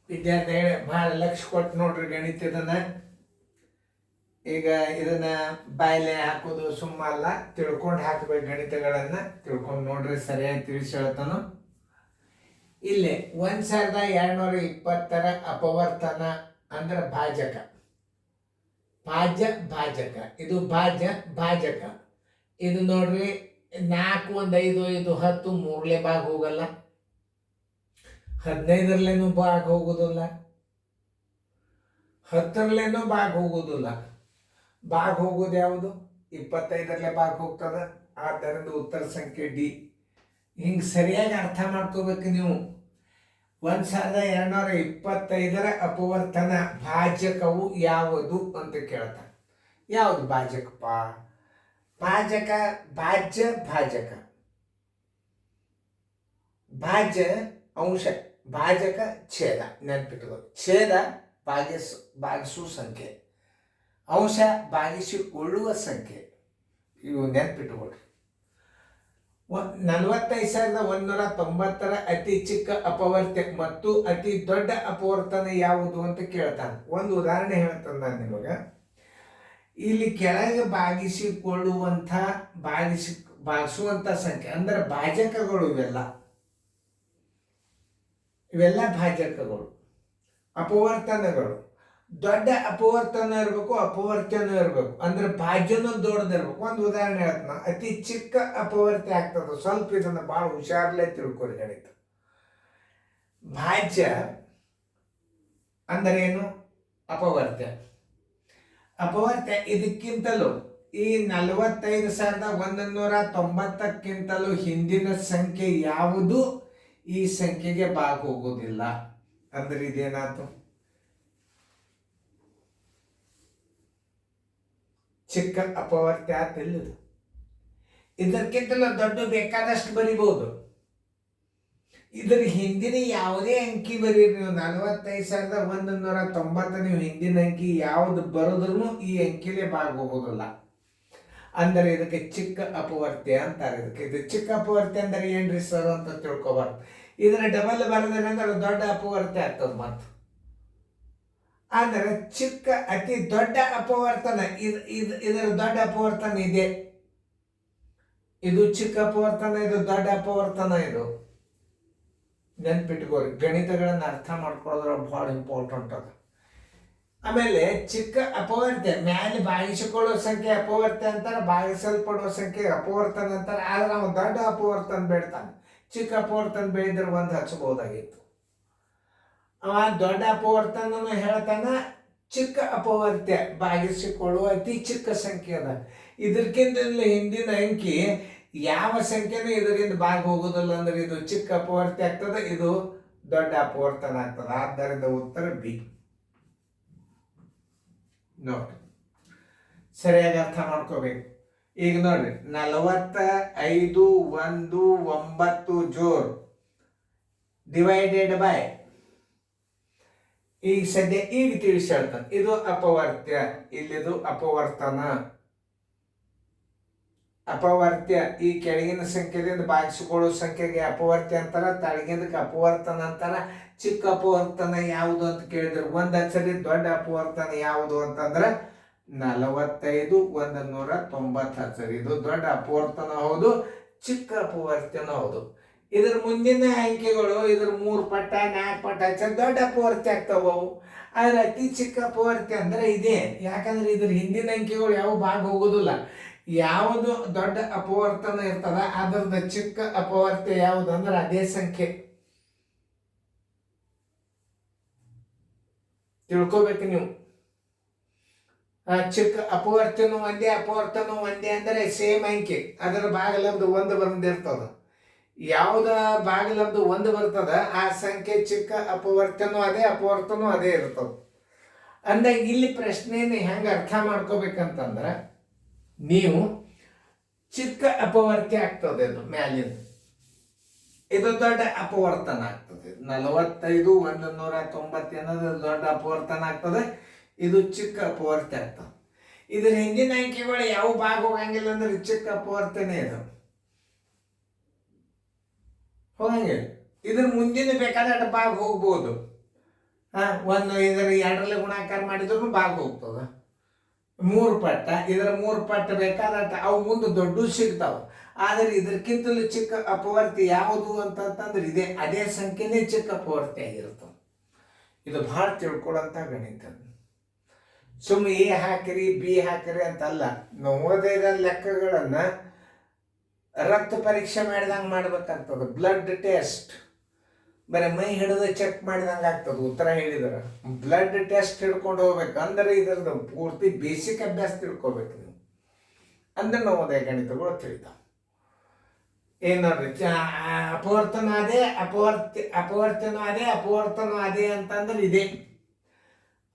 ವಿದ್ಯಾರ್ಥಿಗಳೇ ಭಾಳ ಲಕ್ಷ ಕೊಟ್ಟು ನೋಡ್ರಿ ಗಣಿತದನ್ನ. ಈಗ ಇದನ್ನ ಬಾಯಿಲೆ ಹಾಕೋದು ಸುಮ್ಮಲ್ಲ, ತಿಳ್ಕೊಂಡು ಹಾಕಬೇಕು. ಗಣಿತಗಳನ್ನ ತಿಳ್ಕೊಂಡು ನೋಡ್ರಿ, ಸರಿಯಾಗಿ ತಿಳಿಸಿ ಹೇಳ್ತಾನು. ಇಲ್ಲಿ 1220 ಅಪವರ್ತನ ಅಂದ್ರೆ ಭಾಜಕ. ಭಾಜ್ಯ ಭಾಜಕ, ಇದು ಭಾಜ್ಯ ಭಾಜಕ. ಇದು ನೋಡ್ರಿ 4 1 5 5 10 ಮೂರನೇ ಭಾಗ ಹೋಗಲ್ಲ, 15ರಲ್ಲೇನು ಭಾಗ ಹೋಗುದಿಲ್ಲ, 10ರಲ್ಲೇನು ಭಾಗ ಹೋಗುದಿಲ್ಲ. ಭಾಗ ಹೋಗೋದು ಯಾವುದು? 25ರಲ್ಲೇ ಭಾಗ ಹೋಗ್ತದ. ಆದ್ದರಿಂದ ಉತ್ತರ ಸಂಖ್ಯೆ ಡಿ. ಹಿಂಗೆ ಸರಿಯಾಗಿ ಅರ್ಥ ಮಾಡ್ಕೋಬೇಕು ನೀವು. 1225 ಅಪವರ್ತನ ಭಾಜಕವು ಯಾವುದು ಅಂತ ಕೇಳ್ತಾನೆ. ಯಾವುದು ಭಾಜಕಪ್ಪ? ಭಾಜಕ ಭಾಜ್ಯ ಭಾಜಕ. ಭಾಜ್ಯ ಅಂಶ, ಭಾಜಕ ಛೇದ. ನೆನಪಿಟ್ಟುಕೋ, ಛೇದ ಭಾಗಿಸುವ ಸಂಖ್ಯೆ, ಅಂಶ ಭಾಗಿಸಿಕೊಳ್ಳುವ ಸಂಖ್ಯೆ. ಇವು ನೆನಪಿಟ್ಟುಕೊಳ್ರಿ. 45,190 ಅತಿ ಚಿಕ್ಕ ಅಪವರ್ತ್ಯ ಮತ್ತು ಅತಿ ದೊಡ್ಡ ಅಪವರ್ತನ ಯಾವುದು ಅಂತ ಕೇಳ್ತಾನೆ. ಒಂದು ಉದಾಹರಣೆ ಹೇಳ್ತಾನೆ ನಾನು ನಿಮಗೆ. ಇಲ್ಲಿ ಕೆಳಗೆ ಭಾಗಿಸಿಕೊಳ್ಳುವಂಥ ಭಾಗಿಸುವಂಥ ಸಂಖ್ಯೆ ಅಂದ್ರೆ ಭಾಜಕಗಳು. ಇವೆಲ್ಲ ಭಾಜಕಗಳು, ಅಪವರ್ತನಗಳು. ದೊಡ್ಡ ಅಪವರ್ತನ ಇರಬೇಕು, ಅಪವರ್ತನ ಇರಬೇಕು. ಅಂದ್ರೆ ಭಾಜ್ಯನೂ ದೊಡ್ಡದಿರ್ಬೇಕು. ಒಂದು ಉದಾಹರಣೆ ಹೇಳ್ತಾನ. ಅತಿ ಚಿಕ್ಕ ಅಪವರ್ತ್ಯ ಆಗ್ತದೆ. ಸ್ವಲ್ಪ ಇದನ್ನು ಭಾಳ ಹುಷಾರಲ್ಲೇ ತಿಳ್ಕೊರಿ ಗಣಿತ. ಭಾಜ್ಯ ಅಂದ್ರೆ ಏನು? ಅಪವರ್ತ್ಯ. ಅಪವರ್ತ್ಯ ಇದಕ್ಕಿಂತಲೂ ಈ 45,190ಕ್ಕಿಂತಲೂ ಹಿಂದಿನ ಸಂಖ್ಯೆ ಯಾವುದು ಈ ಸಂಖ್ಯೆಗೆ ಭಾಗ ಹೋಗೋದಿಲ್ಲ. ಅಂದ್ರೆ ಇದೇನಾಯ್ತು? ಚಿಕ್ಕ ಅಪವರ್ತ್ಯ ಆತಿಲ್ಲದು. ಇದಕ್ಕಿಂತಲೂ ದೊಡ್ಡ ಬೇಕಾದಷ್ಟು ಬರಿಬಹುದು. ಇದರ ಹಿಂದಿನ ಯಾವುದೇ ಅಂಕಿ ಬರೀರಿ ನೀವು. 45,190 ನೀವು ಹಿಂದಿನ ಅಂಕಿ ಯಾವ್ದು ಬರೋದ್ರೂ ಈ ಅಂಕಿಲೇ ಭಾಗ ಹೋಗೋದಿಲ್ಲ. ಅಂದರೆ ಇದಕ್ಕೆ ಚಿಕ್ಕ ಅಪವರ್ತ್ಯ ಅಂತಾರೆ. ಇದು ಚಿಕ್ಕ ಅಪವರ್ತ್ಯ ಅಂದ್ರೆ ಏನ್ರಿ ಸರ್ ಅಂತ ತಿಳ್ಕೊಬಾರ್ದು. ಇದರ ಡಬಲ್ ಬರದ್ರೆ ಅಂದ್ರೆ ದೊಡ್ಡ ಅಪವರ್ತ್ಯ ಆಗ್ತದೆ. ಮತ್ತು ಅಂದರೆ ಚಿಕ್ಕ ಅತಿ ದೊಡ್ಡ ಅಪವರ್ತನ ಇದರ ದೊಡ್ಡ ಅಪವರ್ತನ ಇದೆ. ಇದು ಚಿಕ್ಕ ಅಪವರ್ತನ, ಇದು ದೊಡ್ಡ ಅಪವರ್ತನ. ಇದು ನೆನ್ಪಿಟ್ಕೋರಿ. ಗಣಿತಗಳನ್ನ ಅರ್ಥ ಮಾಡ್ಕೊಳ್ಳೋದ್ರ ಬಹಳ ಇಂಪಾರ್ಟೆಂಟ್ ಅದು. ಆಮೇಲೆ ಚಿಕ್ಕ ಅಪವರ್ತ್ಯ ಮ್ಯಾಲೆ ಭಾಗಿಸಿಕೊಳ್ಳುವ ಸಂಖ್ಯೆ ಅಪವರ್ತ್ಯ ಅಂತಾರೆ, ಭಾಗಿಸಲ್ಪಡುವ ಸಂಖ್ಯೆ ಅಪವರ್ತನ ಅಂತಾರೆ. ಆದ್ರೆ ನಾವು ದೊಡ್ಡ ಅಪವರ್ತನ ಬೇಡ್ತಾನೆ. ಚಿಕ್ಕ ಅಪವರ್ತನ ಬೇಡಿದ್ರೆ ಒಂದು ಹಚ್ಚಬಹುದಾಗಿತ್ತು. ಅವ ದೊಡ್ಡ ಅಪವರ್ತನ ಹೇಳ್ತಾನ. ಚಿಕ್ಕ ಅಪವರ್ತ್ಯ ಭಾಗಿಸಿಕೊಳ್ಳುವ ಅತಿ ಚಿಕ್ಕ ಸಂಖ್ಯೆ ಅದ. ಇದಕ್ಕಿಂತ ಹಿಂದಿನ ಅಂಕಿ ಯಾವ ಸಂಖ್ಯೆನೂ ಇದರಿಂದ ಭಾಗ ಹೋಗೋದಿಲ್ಲ. ಅಂದ್ರೆ ಇದು ಚಿಕ್ಕ ಅಪವರ್ತ್ಯ ಆಗ್ತದೆ, ಇದು ದೊಡ್ಡ ಅಪವರ್ತನ ಆಗ್ತದೆ. ಆದ್ದರಿಂದ ಉತ್ತರ ಬಿ. ನೋಡ್ರಿ, ಸರಿಯಾಗಿ ಅರ್ಥ ಮಾಡ್ಕೋಬೇಕು. ಈಗ ನೋಡ್ರಿ, 45 1 9 ಜೋರ್ ಡಿವೈಡೆಡ್ ಬೈ, ಈಗ ಸದ್ಯ ಈಗ ತಿಳಿಸಿ ಹೇಳ್ತಾನೆ. ಇದು ಅಪವರ್ತ್ಯ, ಇಲ್ಲಿದು ಅಪವರ್ತನ. ಅಪವರ್ತ್ಯ ಈ ಕೆಳಗಿನ ಸಂಖ್ಯೆದಿಂದ ಭಾಗಿಸಿಕೊಳ್ಳುವ ಸಂಖ್ಯೆಗೆ ಅಪವರ್ತ್ಯ ಅಂತಾರ, ತಳಗಿನಕ್ಕೆ ಅಪವರ್ತನ ಅಂತಾರ. ಚಿಕ್ಕ ಅಪವರ್ತನ ಯಾವುದು ಅಂತ ಕೇಳಿದ್ರೆ ಒಂದು ಹಚ್ಚರಿ. ದೊಡ್ಡ ಅಪವರ್ತನ ಯಾವುದು ಅಂತಂದ್ರೆ 45,190 ಹಚ್ಚರಿ. ಇದು ದೊಡ್ಡ ಅಪವರ್ತನ ಹೌದು, ಚಿಕ್ಕ ಅಪವರ್ತನ ಹೌದು. ಇದ್ರ ಮುಂದಿನ ಅಂಕೆಗಳು ಇದ್ರ 3 ಪಟ್ಟ 4 ಪಟ್ಟ ಹಚ್ಚರಿ ದೊಡ್ಡ ಅಪವರ್ತ್ಯ ಆಗ್ತಾವವು. ಆದ್ರೆ ಅತಿ ಚಿಕ್ಕ ಅಪವರ್ತ್ಯ ಅಂದ್ರೆ ಇದೆ. ಯಾಕಂದ್ರೆ ಇದ್ರ ಹಿಂದಿನ ಅಂಕೆಗಳು ಯಾವ ಭಾಗ ಹೋಗೋದಿಲ್ಲ. ಯಾವುದು ದೊಡ್ಡ ಅಪವರ್ತನ ಇರ್ತದ ಅದರದ ಚಿಕ್ಕ ಅಪವರ್ತ್ಯ ಯಾವುದು ಅಂದ್ರೆ ಅದೇ ಸಂಖ್ಯೆ. ತಿಳ್ಕೊಬೇಕು ನೀವು. ಚಿಕ್ಕ ಅಪವರ್ತನೂ ಒಂದೇ, ಅಪವರ್ತನೂ ಒಂದೇ ಅಂದ್ರೆ ಸೇಮ್ ಅಂಕೆ. ಅದರ ಭಾಗಲಬ್ಧ 1 ಬಂದಿರ್ತದ. ಯಾವ್ದ ಭಾಗಲಬ್ಧ 1 ಬರ್ತದ ಆ ಸಂಖ್ಯೆ ಚಿಕ್ಕ ಅಪವರ್ತನೂ ಅದೇ, ಅಪವರ್ತನೂ ಅದೇ ಇರ್ತದ. ಅಂದಾಗ ಇಲ್ಲಿ ಪ್ರಶ್ನೆಯನ್ನು ಹೆಂಗ ಅರ್ಥ ಮಾಡ್ಕೋಬೇಕಂತಂದ್ರ, ನೀವು ಚಿಕ್ಕ ಅಪವರ್ತ್ಯ ಆಗ್ತದೆ ಇದು ಮ್ಯಾಲಿನ, ಇದು ದೊಡ್ಡ ಅಪವರ್ತನ ಆಗ್ತದೆ. 45,190 ಅನ್ನೋದು ದೊಡ್ಡ ಅಪವರ್ತನ ಆಗ್ತದೆ, ಇದು ಚಿಕ್ಕ ಅಪವರ್ತ್ಯ ಆಗ್ತದೆ. ಇದ್ರ ಹಿಂದಿನ ಅಂಕಿಗಳು ಯಾವ ಭಾಗ ಹೋಗಂಗಿಲ್ಲ ಅಂದ್ರೆ ಚಿಕ್ಕ ಅಪವರ್ತನೆ ಇದು ಹೋಗಂಗಿಲ್ಲ. ಇದ್ರ ಮುಂದಿನ ಬೇಕಾದ್ರೆ ಭಾಗ ಹೋಗ್ಬೋದು. ಒಂದು ಇದರ ಎರಡರಲ್ಲಿ ಗುಣಾಕಾರ ಮಾಡಿದ್ರು ಭಾಗ ಹೋಗ್ತದ. 3 ಪಟ್ಟ, ಇದರ 3 ಪಟ್ಟ ಬೇಕಾದ್ರೆ ಅವು ಮುಂದೆ ದೊಡ್ಡ ಸಿಗ್ತಾವ. ಆದರೆ ಇದಕ್ಕಿಂತಲೂ ಚಿಕ್ಕ ಅಪವರ್ತಿ ಯಾವುದು ಅಂತಂದ್ರೆ ಅದೇ ಸಂಖ್ಯೆನೇ ಚಿಕ್ಕ ಅಪವರ್ತಿ ಆಗಿರ್ತದೆ. ಇದು ಭಾಳ ತಿಳ್ಕೊಳಂತ ಗಣಿತ. ಸುಮ್ಮನೆ ಎ ಹಾಕಿರಿ ಬಿ ಹಾಕಿರಿ ಅಂತಲ್ಲ. ನವೋದಯದ ಲೆಕ್ಕಗಳನ್ನು ರಕ್ತ ಪರೀಕ್ಷೆ ಮಾಡಿದಂಗೆ ಮಾಡ್ಬೇಕಂತದ. ಬ್ಲಡ್ ಟೆಸ್ಟ್ ಬರೀ ಮೈ ಹಿಡಿದು ಚೆಕ್ ಮಾಡಿದಂಗೆ ಆಗ್ತದೆ. ಉತ್ತರ ಹೇಳಿದಾರೆ ಬ್ಲಡ್ ಟೆಸ್ಟ್ ಹಿಡ್ಕೊಂಡು ಹೋಗ್ಬೇಕು. ಅಂದರೆ ಇದರದ್ದು ಪೂರ್ತಿ ಬೇಸಿಕ್ ಅಭ್ಯಾಸ ತಿಳ್ಕೊಬೇಕು ನೀವು. ಅಂದ್ರೆ ನವೋದಯ ಗಣಿತಗಳು ತಿಳಿತಾವೆ. ಏನು ನೋಡ್ರಿ, ಅಪವರ್ತನ ಅಪವರ್ತನ ಅದೇ ಅಂತಂದ್ರೆ ಇದೆ.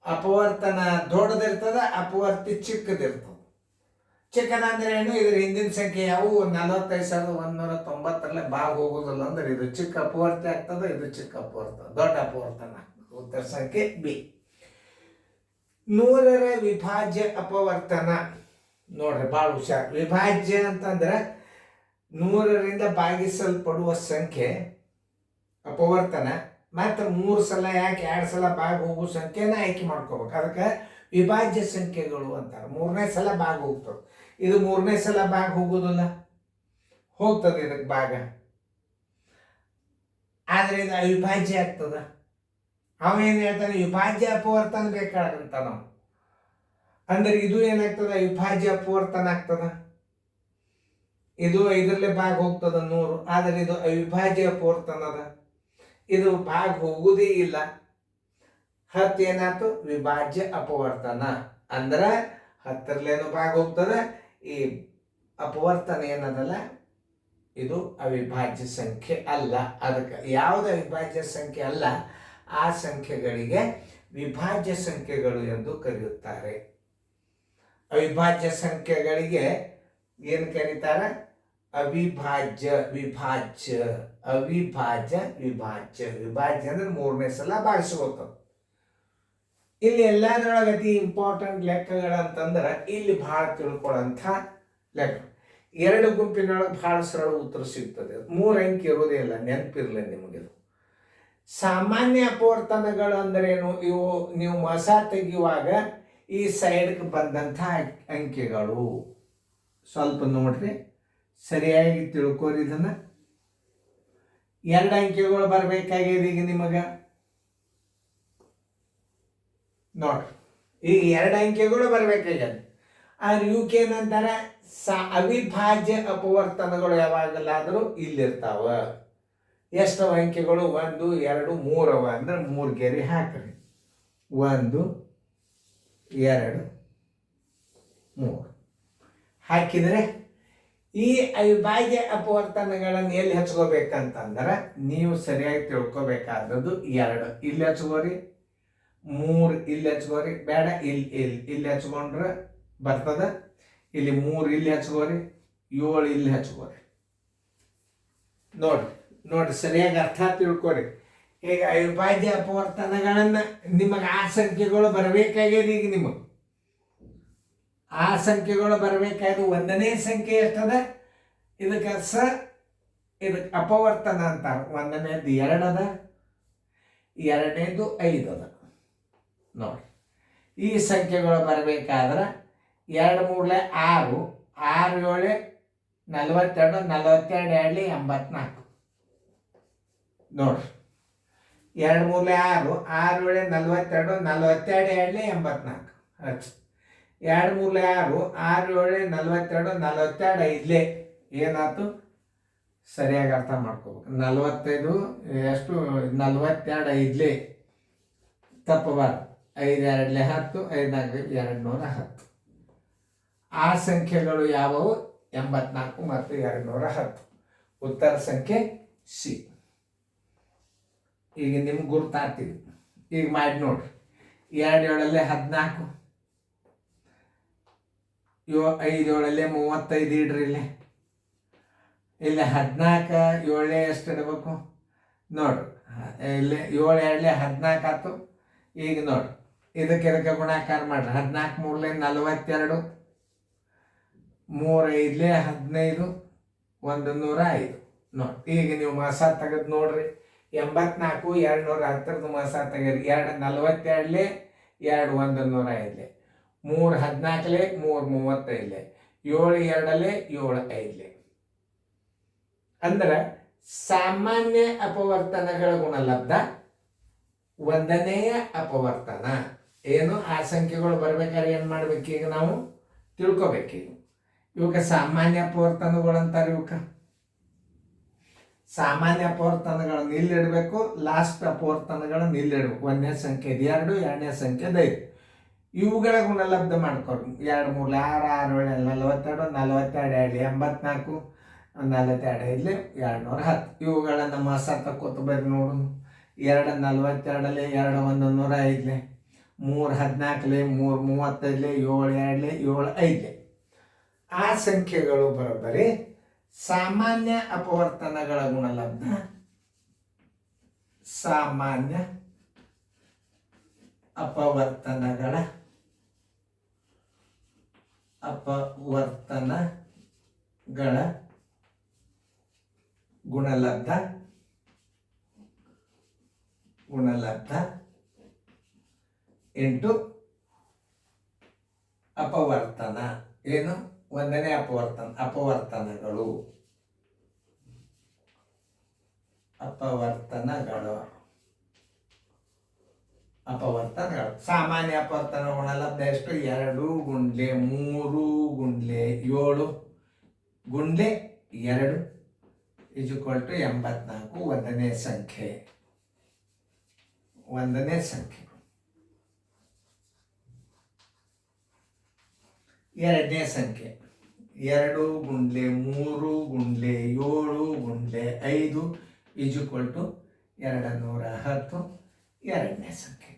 ಅಪವರ್ತನ ದೊಡ್ಡದಿರ್ತದ, ಅಪವರ್ತಿ ಚಿಕ್ಕದಿರ್ತದೆ. ಚಿಕ್ಕದಂದ್ರೆ ಏನು, ಇದ್ರ ಹಿಂದಿನ ಸಂಖ್ಯೆ ಯಾವುವು 45,190 ಭಾಗ ಹೋಗೋದಿಲ್ಲ. ಅಂದ್ರೆ ಇದು ಚಿಕ್ಕ ಅಪವರ್ತಿ ಆಗ್ತದೆ, ಇದು ಚಿಕ್ಕ ಅಪವರ್ತ, ದೊಡ್ಡ ಅಪವರ್ತನ ಆಗ್ತದೆ. ಉತ್ತರ ಸಂಖ್ಯೆ ಬಿ. 100ರ ವಿಭಾಜ್ಯ ಅಪವರ್ತನ ನೋಡ್ರಿ, ಭಾಳ ಹುಷಾರ್. ವಿಭಾಜ್ಯ ಅಂತಂದ್ರೆ 100ರಿಂದ ಭಾಗಿಸಲ್ಪಡುವ ಸಂಖ್ಯೆ ಅಪವರ್ತನ. ಮತ್ತು 3 ಸಲ ಯಾಕೆ 2 ಸಲ ಭಾಗ ಹೋಗೋ ಸಂಖ್ಯೆನ ಆಯ್ಕೆ ಮಾಡ್ಕೋಬೇಕು. ಅದಕ್ಕೆ ವಿಭಾಜ್ಯ ಸಂಖ್ಯೆಗಳು ಅಂತಾರೆ. 3ನೇ ಸಲ ಭಾಗ ಹೋಗ್ತದೆ. ಇದು 3ನೇ ಸಲ ಭಾಗ ಹೋಗೋದಿಲ್ಲ, ಹೋಗ್ತದೆ ಇದಕ್ಕೆ ಭಾಗ, ಆದರೆ ಇದು ಅವಿಭಾಜ್ಯ ಆಗ್ತದ. ಅವೇನು ಹೇಳ್ತಾನೆ, ವಿಭಾಜ್ಯ ಅಪವರ್ತನ ಬೇಕಾಗಂತ ನಾವು. ಅಂದ್ರೆ ಇದು ಏನಾಗ್ತದ, ಅವಿಭಾಜ್ಯ ಅಪವರ್ತನ ಆಗ್ತದ. ಇದು ಇದರಲ್ಲೇ ಭಾಗ ಹೋಗ್ತದ 100, ಆದರೆ ಇದು ಅವಿಭಾಜ್ಯ ಅಪವರ್ತನದ. ಇದು ಭಾಗ ಹೋಗುವುದೇ ಇಲ್ಲ. 10 ಏನಾಯ್ತು, ವಿಭಾಜ್ಯ ಅಪವರ್ತನ. ಅಂದ್ರೆ 10ರಲ್ಲೇನು ಭಾಗ ಹೋಗ್ತದೆ. ಈ ಅಪವರ್ತನ ಏನದಲ್ಲ, ಇದು ಅವಿಭಾಜ್ಯ ಸಂಖ್ಯೆ ಅಲ್ಲ. ಅದಕ್ಕೆ ಯಾವುದು ಅವಿಭಾಜ್ಯ ಸಂಖ್ಯೆ ಅಲ್ಲ ಆ ಸಂಖ್ಯೆಗಳಿಗೆ ವಿಭಾಜ್ಯ ಸಂಖ್ಯೆಗಳು ಎಂದು ಕರೆಯುತ್ತಾರೆ. ಅವಿಭಾಜ್ಯ ಸಂಖ್ಯೆಗಳಿಗೆ ಏನು ಕರೀತಾರೆ, ಅವಿಭಾಜ್ಯ ವಿಭಾಜ್ಯ. ಅವಿಭಾಜ್ಯ ವಿಭಾಜ್ಯ. ವಿಭಾಜ್ಯ ಅಂದ್ರೆ 3ನೇ ಸಲ ಭಾಗಿಸ್ಕೋತದೆ. ಇಲ್ಲಿ ಎಲ್ಲದರೊಳಗೆ ಅತಿ ಇಂಪಾರ್ಟೆಂಟ್ ಲೆಕ್ಕಗಳಂತಂದ್ರೆ ಇಲ್ಲಿ ಭಾಳ ತಿಳ್ಕೊಳ್ಳೋಂಥ ಲೆಕ್ಕ. 2 ಗುಂಪಿನೊಳಗೆ ಭಾಳ ಸರಳ ಉತ್ತರ ಸಿಗ್ತದೆ. 3 ಅಂಕಿ ಇರೋದೇ ಇಲ್ಲ, ನೆನಪಿರಲಿ ನಿಮಗೆ. ಸಾಮಾನ್ಯ ಅಪವರ್ತನಗಳು ಅಂದ್ರೇನು, ಇವು ನೀವು ಮಸ ತೆಗೆಯುವಾಗ ಈ ಸೈಡ್ಗೆ ಬಂದಂಥ ಅಂಕಿಗಳು. ಸ್ವಲ್ಪ ನೋಡ್ರಿ, ಸರಿಯಾಗಿ ತಿಳ್ಕೋರಿ ಇದನ್ನ. 2 ಅಂಕಿಗಳು ಬರಬೇಕಾಗಿದೆ ಈಗ ನಿಮಗೆ. ನೋಡ್ರಿ, ಈಗ 2 ಅಂಕಿಗಳು ಬರಬೇಕಾಗ್ಯದ. ಆದ್ರೆ ಇವಕ್ಕೆ ಏನಂತಾರೆ, ಅವಿಭಾಜ್ಯ ಅಪವರ್ತನಗಳು ಯಾವಾಗಲಾದರೂ ಇಲ್ಲಿರ್ತಾವ. ಎಷ್ಟವ ಅಂಕಿಗಳು, 1 2 3 ಅವ ಅಂದ್ರೆ 3 ಗೆರೆ ಹಾಕ್ರಿ. 1 2 3 ಹಾಕಿದರೆ ಈ ಅವಿಭಾಜ್ಯ ಅಪವರ್ತನಗಳನ್ನು ಎಲ್ಲಿ ಹಚ್ಕೋಬೇಕಂತಂದ್ರೆ, ನೀವು ಸರಿಯಾಗಿ ತಿಳ್ಕೊಬೇಕಾದದ್ದು 2 ಇಲ್ಲಿ ಹಚ್ಕೋರಿ, 3 ಇಲ್ಲಿ ಹಚ್ಕೋರಿ. ಬೇಡ, ಇಲ್ಲಿ ಹಚ್ಕೊಂಡ್ರೆ ಬರ್ತದ. ಇಲ್ಲಿ 3 ಇಲ್ಲಿ ಹಚ್ಕೋರಿ, 7 ಇಲ್ಲಿ ಹಚ್ಕೋರಿ. ನೋಡ್ರಿ ಸರಿಯಾಗಿ ಅರ್ಥ ತಿಳ್ಕೊರಿ. ಈಗ ಅವಿಭಾಜ್ಯ ಅಪವರ್ತನಗಳನ್ನ ನಿಮಗೆ ಆ ಸಂಖ್ಯೆಗಳು ಬರಬೇಕಾಗ್ಯದ. ಈಗ ನಿಮಗೆ ಆ ಸಂಖ್ಯೆಗಳು ಬರಬೇಕಾಯ್ದು. 1ನೇ ಸಂಖ್ಯೆ ಎಷ್ಟದ, ಇದಕ್ಕೆ ಇದಕ್ಕೆ ಅಪವರ್ತನ ಅಂತಾರೆ. 1ನೇದು 2 ಅದ, 2ನೇದು 5 ಅದ. ನೋಡಿ, ಈ ಸಂಖ್ಯೆಗಳು ಬರಬೇಕಾದ್ರೆ 2 3 6, 6 7 42, 42 2 84. ನೋಡ್ರಿ, 2 3 6, 6 7 42, 42 2 84. ಹಚ್ಚ 2 3 6, 6 7 42, 42 5. ಏನಾಯ್ತು, ಸರಿಯಾಗಿ ಅರ್ಥ ಮಾಡ್ಕೋಬೇಕು. 45 ಎಷ್ಟು, 42 5 ತಪ್ಪಬಾರ್ದು. 5 2 10, 5 4 210. ಆ ಸಂಖ್ಯೆಗಳು ಯಾವುವು, 84 ಮತ್ತು 210. ಉತ್ತರ ಸಂಖ್ಯೆ ಸಿ. ಈಗ ನಿಮ್ಗೆ ಗುರ್ತಾಗ್ತಿದೆ. ಈಗ ಮಾಡಿ ನೋಡ್ರಿ. 2 7 14, 5 7 35 ಇಡ್ರಿ. ಇಲ್ಲಿ 14 7 ಎಷ್ಟು ಇಡಬೇಕು ನೋಡ್ರಿ. ಇಲ್ಲಿ 7 2 14 ಆಯ್ತು. ಈಗ ನೋಡ್ರಿ, ಇದಕ್ಕೆ ಗುಣಾಕಾರ ಮಾಡ್ರಿ. 14 3 42, 3 5 15, 105. ನೋಡಿ, ಈಗ ನೀವು ಮಾಸ ತೆಗೆದು ನೋಡ್ರಿ. 84 210 ಮಸ ತೆಗೀರಿ. 2 42 105 3 14 3 35 7 2 7 5 ಅಂದ್ರೆ ಸಾಮಾನ್ಯ ಅಪವರ್ತನಗಳ ಗುಣಲಬ್ಧ ಒಂದನೆಯ ಅಪವರ್ತನ ಏನು. ಆ ಸಂಖ್ಯೆಗಳು ಬರ್ಬೇಕಾದ್ರೆ ಏನು ಮಾಡ್ಬೇಕು, ಈಗ ನಾವು ತಿಳ್ಕೊಬೇಕೀಗ. ಇವಕ್ಕೆ ಸಾಮಾನ್ಯ ಅಪವರ್ತನಗಳು ಅಂತಾರೆ. ಇವಕ್ಕೆ ಸಾಮಾನ್ಯ ಅಪವರ್ತನಗಳನ್ನು ಇಲ್ಲಿಡಬೇಕು, ಲಾಸ್ಟ್ ಅಪವರ್ತನಗಳನ್ನು ಇಲ್ಲಿಡಬೇಕು. ಒಂದನೇ ಸಂಖ್ಯೆ 2, ಎರಡನೇ ಸಂಖ್ಯೆ 5. ಇವುಗಳ ಗುಣಲಬ್ಧ ಮಾಡ್ಕೊಡು. 2 3 6 6 7 42 42 84 42 210. ಇವುಗಳನ್ನು ಮಾಸ ತಕ್ಕೋತ ಬರ್ರಿ ನೋಡು. 2 42 2 105 3 14 3 35 7 2 7 5. ಆ ಸಂಖ್ಯೆಗಳು ಬರೋಬ್ಬರಿ ಸಾಮಾನ್ಯ ಅಪವರ್ತನಗಳ ಗುಣಲಬ್ಧ. ಸಾಮಾನ್ಯ ಅಪವರ್ತನಗಳ ಗುಣಲಬ್ಧ ಇಂಟು ಅಪವರ್ತನ. ಏನು? ಒಂದನೇ ಅಪವರ್ತನಗಳು ಸಾಮಾನ್ಯ ಅಪವರ್ತನ ಗುಣಲಬ್ಧ ಎಷ್ಟು? 2 ಗುಂಡ್ಲೆ 3 ಗುಂಡ್ಲೆ 7 ಗುಂಡ್ಲೆ 2 = 84. ಒಂದನೇ ಸಂಖ್ಯೆ. ಎರಡನೇ ಸಂಖ್ಯೆ 2 ಗುಂಡ್ಲೆ 3 ಗುಂಡ್ಲೆ 7 ಗುಂಡ್ಲೆ 5 = 210. ಎರಡನೇ ಸಂಖ್ಯೆ.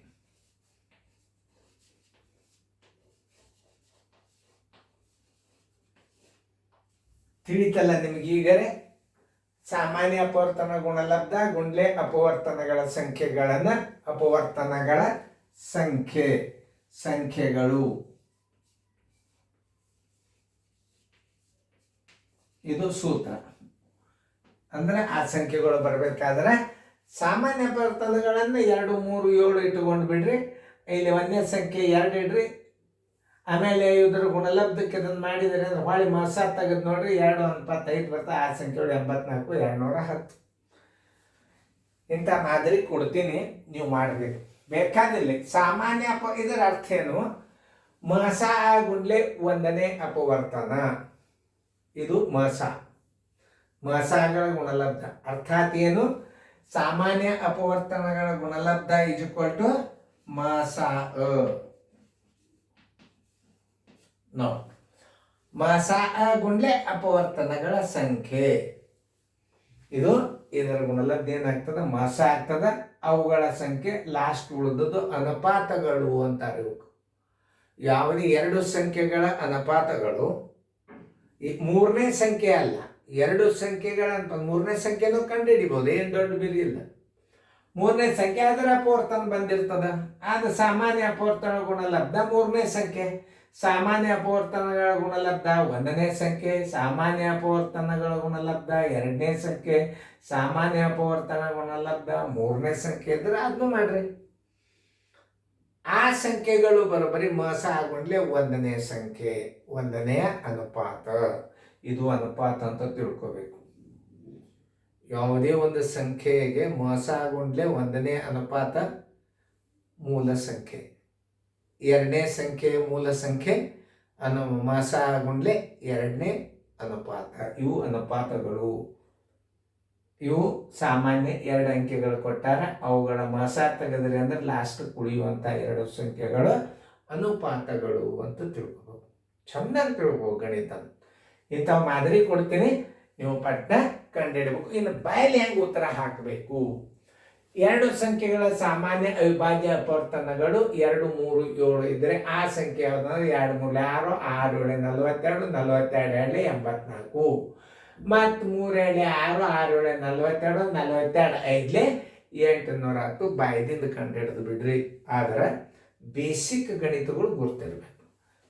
ತಿಳಿತಲ್ಲ ನಿಮಗೀಗರೆ? ಸಾಮಾನ್ಯ ಅಪವರ್ತನ ಗುಣಲಬ್ಧ ಗುಂಡ್ಲೆ ಅಪವರ್ತನಗಳ ಸಂಖ್ಯೆಗಳು. ಇದು ಸೂತ್ರ. ಅಂದ್ರೆ ಆ ಸಂಖ್ಯೆಗಳು ಬರಬೇಕಾದ್ರೆ ಸಾಮಾನ್ಯ ಅಪವರ್ತನಗಳನ್ನು 2 3 7 ಇಟ್ಟುಕೊಂಡು ಬಿಡ್ರಿ. ಇಲ್ಲಿ ಒಂದನೇ ಸಂಖ್ಯೆ 2 ಇಡ್ರಿ. ಆಮೇಲೆ ಇದ್ರ ಗುಣಲಬ್ಧಕ್ಕೆ ಇದನ್ನು ಮಾಡಿದರೆ ಅಂದ್ರೆ ಹೊಳ್ಳಿ ಮಸ ತೆಗೆದು ನೋಡ್ರಿ 2 25 ಬರ್ತಾ. ಆ ಸಂಖ್ಯೆಗಳು 84 210. ಇಂಥ ಮಾದರಿ ಕೊಡ್ತೀನಿ, ನೀವು ಮಾಡಬೇಕು. ಬೇಕಾದಿಲ್ಲ ಸಾಮಾನ್ಯ ಇದರ ಅರ್ಥ ಏನು? ಮಸ ಗುಂಡ್ಲೆ ಒಂದನೇ ಅಪವರ್ತನ. ಇದು ಮಸಗಳ ಗುಣಲಬ್ಧ. ಅರ್ಥಾತ್ ಏನು? ಸಾಮಾನ್ಯ ಅಪವರ್ತನಗಳ ಗುಣಲಬ್ಧ = ಮಸ. ಮಸ ಗುಂಡ್ಲೆ ಅಪವರ್ತನಗಳ ಸಂಖ್ಯೆ. ಇದರ ಗುಣಲಬ್ಧ ಏನಾಗ್ತದ? ಮಸ ಆಗ್ತದ. ಅವುಗಳ ಸಂಖ್ಯೆ ಲಾಸ್ಟ್ ಉಳಿದದ್ದು ಅನುಪಾತಗಳು ಅಂತಾರೆ. ಯಾವುದೇ 2 ಸಂಖ್ಯೆಗಳ ಅನುಪಾತಗಳು. ಈ ಮೂರನೇ ಸಂಖ್ಯೆ ಅಲ್ಲ, 2 ಸಂಖ್ಯೆಗಳಂತ. ಮೂರನೇ ಸಂಖ್ಯೆನೂ ಕಂಡು ಹಿಡಿಬಹುದು, ಏನು ದೊಡ್ಡ ಬಿರಿ ಇಲ್ಲ. ಮೂರನೇ ಸಂಖ್ಯೆ ಅದರ ಅಪವರ್ತನ ಬಂದಿರ್ತದ. ಅದು ಸಾಮಾನ್ಯ ಅಪವರ್ತನ ಗುಣಲಬ್ಧ ಮೂರನೇ ಸಂಖ್ಯೆ. ಸಾಮಾನ್ಯ ಅಪವರ್ತನಗಳ ಗುಣಲಬ್ಧ ಒಂದನೇ ಸಂಖ್ಯೆ. ಸಾಮಾನ್ಯ ಅಪವರ್ತನಗಳ ಗುಣಲಬ್ಧ ಎರಡನೇ ಸಂಖ್ಯೆ. ಸಾಮಾನ್ಯ ಅಪವರ್ತನ ಗುಣಲಬ್ಧ ಮೂರನೇ ಸಂಖ್ಯೆ ಇದ್ರೆ ಅದನ್ನು ಮಾಡ್ರಿ. ಆ ಸಂಖ್ಯೆಗಳು ಬರೋಬ್ಬರಿ ಮಸ ಗುಂಡ್ಲೆ ಒಂದನೇ ಸಂಖ್ಯೆ, ಒಂದನೆಯ ಅನುಪಾತ. ಇದು ಅನುಪಾತ ಅಂತ ತಿಳ್ಕೋಬೇಕು. ಯಾವುದೇ ಒಂದು ಸಂಖ್ಯೆಗೆ ಮಸ ಗುಂಡ್ಲೆ ಒಂದನೇ ಅನುಪಾತ ಮೂಲ ಸಂಖ್ಯೆ, ಎರಡನೇ ಸಂಖ್ಯೆ ಮೂಲ ಸಂಖ್ಯೆ ಮಸ ಗುಂಡ್ಲೆ ಎರಡನೇ ಅನುಪಾತ. ಇವು ಅನುಪಾತಗಳು. ಇವು ಸಾಮಾನ್ಯ 2 ಅಂಕೆಗಳು ಕೊಟ್ಟಾರ, ಅವುಗಳ ಮಸ ತೆಗೆದ್ರಿ ಅಂದ್ರೆ ಲಾಸ್ಟ್ ಉಳಿಯುವಂಥ 2 ಸಂಖ್ಯೆಗಳು ಅನುಪಾತಗಳು ಅಂತ ತಿಳ್ಕೊಬೇಕು. ಚೆನ್ನಾಗಿ ತಿಳ್ಕೊಬೇಕು ಗಣಿತ. ಇಂಥವು ಮಾದರಿ ಕೊಡ್ತೀನಿ, ನೀವು ಪಟ್ಟ ಕಂಡುಹಿಡಬೇಕು. ಇನ್ನು ಬಾಯಲ್ಲಿ ಹೆಂಗೆ ಉತ್ತರ ಹಾಕಬೇಕು? 2 ಸಂಖ್ಯೆಗಳ ಸಾಮಾನ್ಯ ಅವಿಭಾಜ್ಯ ಅಪವರ್ತನಗಳು 2 3 7 ಇದ್ರೆ ಆ ಸಂಖ್ಯೆ ಯಾವ್ದಂದ್ರೆ 2 3 6 6 7 42 42 2 84 ಮತ್ತು 3 2 6 6 7 42 42 5 810. ಬಾಯ್ದಿಂದ ಕಂಡು ಹಿಡಿದು ಬಿಡ್ರಿ. ಆದ್ರೆ ಬೇಸಿಕ್ ಗಣಿತಗಳು ಗುರ್ತಿರ್ಬೇಕು.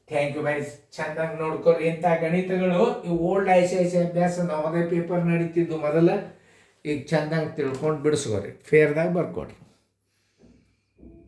Thank you guys. ಚಂದಾಗಿ ನೋಡ್ಕೊರಿ. ಇಂಥ ಗಣಿತಗಳು ಇವು ಓಲ್ಡ್ ICIC ಅಭ್ಯಾಸ ನವೋದಯ ಪೇಪರ್ ನಡೀತಿದ್ದು ಮೊದಲ. ಈಗ ಚಂದಂಗೆ ತಿಳ್ಕೊಂಡು ಬಿಡಿಸ್ಕೋರಿ ಫೇರ್ದಾಗ ಬರ್ಕೊಡ್ರಿ.